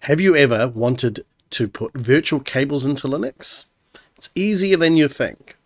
Have you ever wanted to put virtual cables into Linux? It's easier than you think.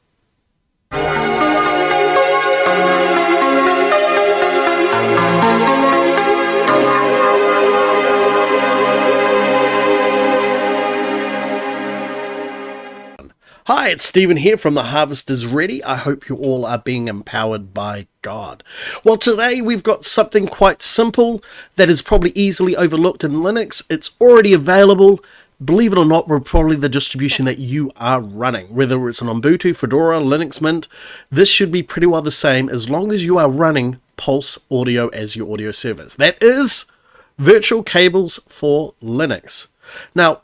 Hi, it's Stephen here from The Harvest is Ready. I hope you all are being empowered by God. Well, today we've got something quite simple that is probably easily overlooked in Linux. It's already available. Believe it or not, we're probably the distribution that you are running. Whether it's an Ubuntu, Fedora, Linux Mint, this should be pretty well the same as long as you are running Pulseaudio as your audio service. That is VirtualCables for Linux. Now,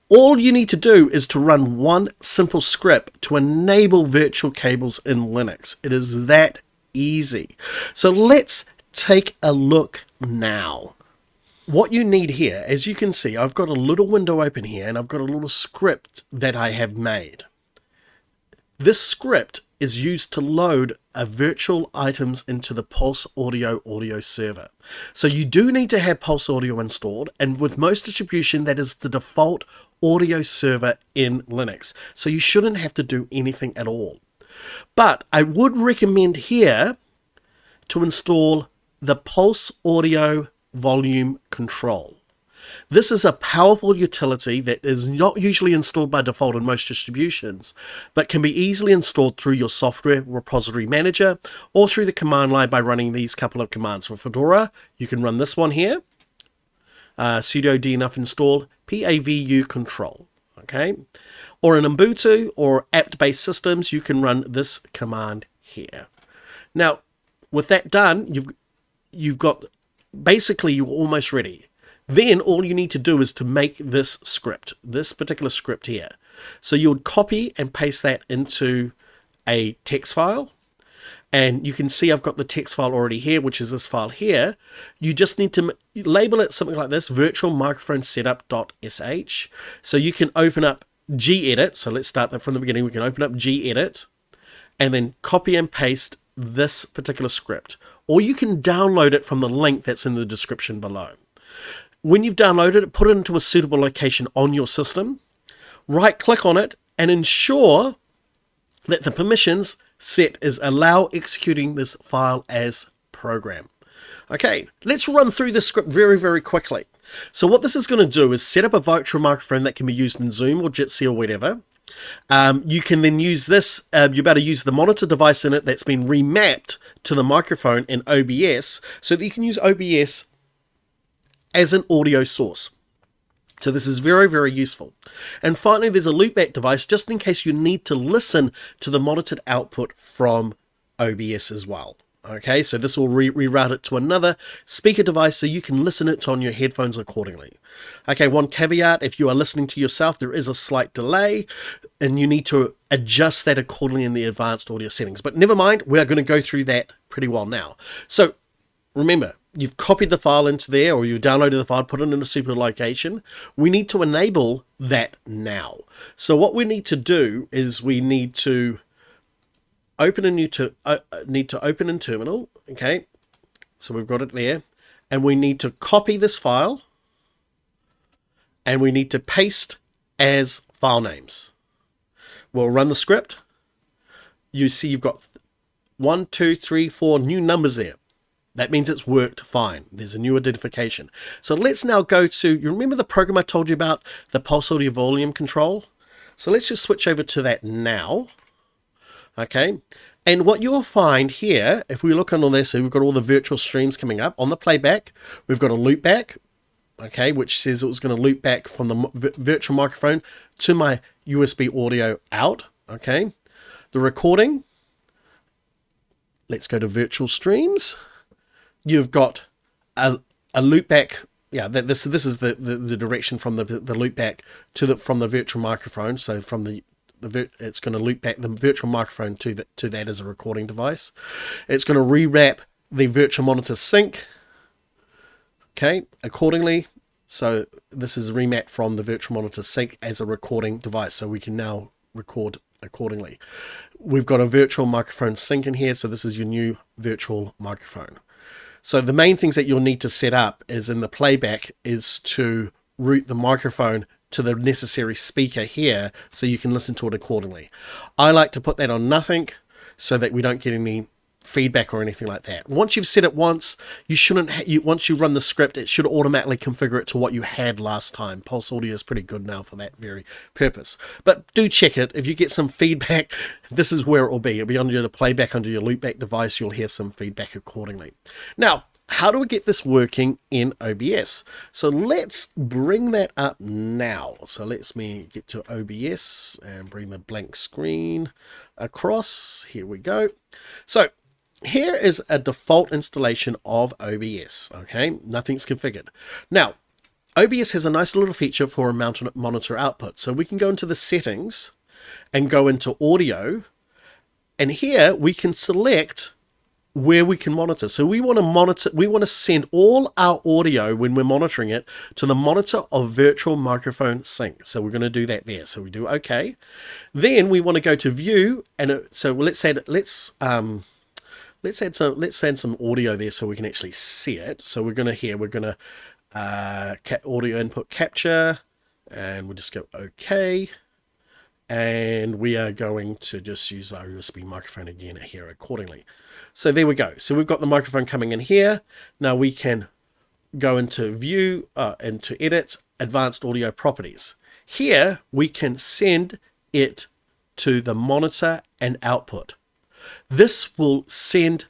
all you need to do is to run one simple script to enable VirtualCables in Linux. It is that easy. So let's take a look now. What you need here, as you can see, I've got a little window open here and I've got a little script that I have made. This script is used to load a virtual items into the Pulseaudio audio server. So you do need to have Pulseaudio installed, and with most distribution that is the default audio server in Linux. So you shouldn't have to do anything at all. But I would recommend here to install the Pulseaudio volume control. This is a powerful utility that is not usually installed by default in most distributions, but can be easily installed through your software repository manager or through the command line by running these couple of commands. For Fedora, you can run this one here, sudo denough install pavu control, okay? Or in Ubuntu or apt-based systems, you can run this command here. Now, with that done, you've got, basically you're almost ready. Then all you need to do is to make this script, this particular script here. So you would copy and paste that into a text file. And you can see I've got the text file already here, which is this file here. You just need to label it something like this, virtual microphone setup.sh. So you can open up gedit. So let's start that from the beginning. We can open up gedit and then copy and paste this particular script. Or you can download it from the link that's in the description below. When you've downloaded it, put it into a suitable location on your system, right-click on it, and ensure that the permissions set is allow executing this file as program. Okay, let's run through this script very, very quickly. So what this is going to do is set up a virtual microphone that can be used in Zoom or Jitsi or whatever. You can then use this, you're about to use the monitor device in it that's been remapped to the microphone in OBS so that you can use OBS as an audio source. So this is very, very useful. And finally, there's a loopback device just in case you need to listen to the monitored output from OBS as well. Okay, so this will reroute it to another speaker device so you can listen it on your headphones accordingly. Okay, one caveat, if you are listening to yourself, there is a slight delay and you need to adjust that accordingly in the advanced audio settings. But never mind, we're going to go through that pretty well now. So remember, you've copied the file into there, or you've downloaded the file, put it in a super location. We need to enable that now. So what we need to do is we need to open a new open in terminal. Okay, so we've got it there, and we need to copy this file, and we need to paste as file names. We'll run the script. You see you've got 1, 2, 3, 4 new numbers there. That means it's worked fine. There's a new identification. So let's now go to, you remember the program I told you about, the Pulseaudio volume control? So let's just switch over to that now. Okay. And what you'll find here, if we look under this, so we've got all the virtual streams coming up. On the playback, we've got a loopback, okay, which says it was going to loop back from the virtual microphone to my USB audio out, okay. The recording, let's go to virtual streams. You've got a loopback. Yeah, this is the direction from the loopback to from the virtual microphone. So from it's going to loop back the virtual microphone to that as a recording device. It's going to rewrap the virtual monitor sync. Okay, accordingly. So this is remapped from the virtual monitor sync as a recording device. So we can now record accordingly. We've got a virtual microphone sync in here. So this is your new virtual microphone. So the main things that you'll need to set up is in the playback is to route the microphone to the necessary speaker here so you can listen to it accordingly. I like to put that on nothing so that we don't get any feedback or anything like that. Once you've set it once, you shouldn't once you run the script, it should automatically configure it to what you had last time. Pulseaudio is pretty good now for that very purpose. But do check it. If you get some feedback, this is where it will be. It'll be under the playback, under your loopback device. You'll hear some feedback accordingly. Now, how do we get this working in OBS? So let's bring that up now. So let me get to OBS and bring the blank screen across. Here we go. So here is a default installation of OBS, okay? Nothing's configured. Now, OBS has a nice little feature for a monitor output. So we can go into the settings and go into audio, and here we can select where we can monitor. So we want to send all our audio when we're monitoring it to the Monitor of Virtual microphone sync. So we're going to do that there. So we do OK. Then we want to go to view, and so let's add some audio there so we can actually see it. So we're going to audio input capture, and we'll just go OK. And we are going to just use our USB microphone again here accordingly. So there we go. So we've got the microphone coming in here. Now we can go into view, into edit, advanced audio properties. Here we can send it to the monitor and output. This will send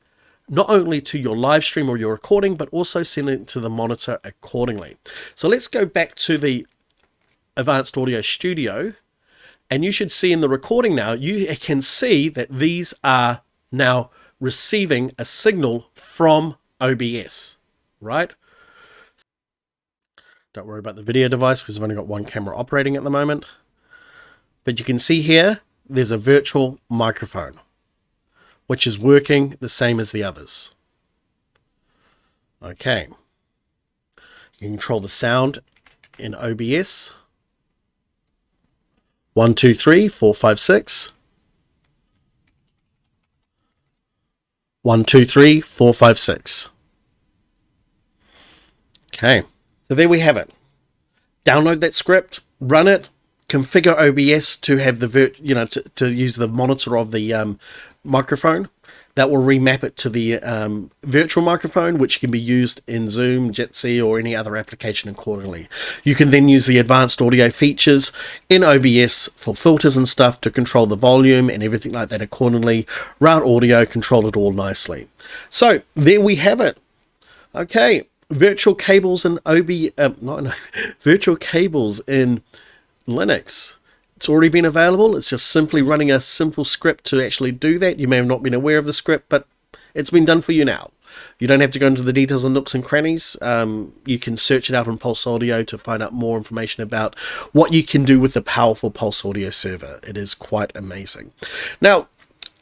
not only to your live stream or your recording, but also send it to the monitor accordingly. So let's go back to the Advanced Audio Studio, and you should see in the recording now, you can see that these are now receiving a signal from OBS, right? Don't worry about the video device because I've only got one camera operating at the moment. But you can see here, there's a virtual microphone, which is working the same as the others. Okay. You can control the sound in OBS. 1, 2, 3, 4, 5, 6. 1, 2, 3, 4, 5, 6. Okay. So there we have it. Download that script, run it, configure OBS to have the to use the monitor of the microphone. That will remap it to the virtual microphone, which can be used in Zoom, Jitsi, or any other application accordingly. You can then use the advanced audio features in OBS for filters and stuff to control the volume and everything like that accordingly. Route audio, control it all nicely. So there we have it. Okay, VirtualCables and VirtualCables in Linux. It's already been available. It's just simply running a simple script to actually do that. You may have not been aware of the script, but it's been done for you now. You don't have to go into the details and nooks and crannies. You can search it out on Pulseaudio to find out more information about what you can do with the powerful Pulseaudio server. It is quite amazing. Now,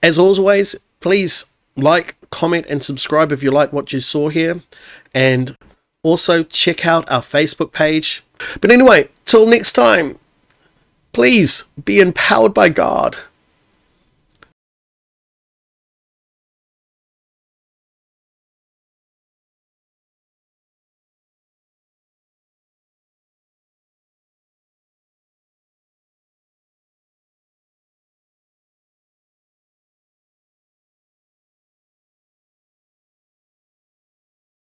as always, please like, comment, and subscribe if you like what you saw here. And also check out our Facebook page. But anyway, till next time, please be empowered by God.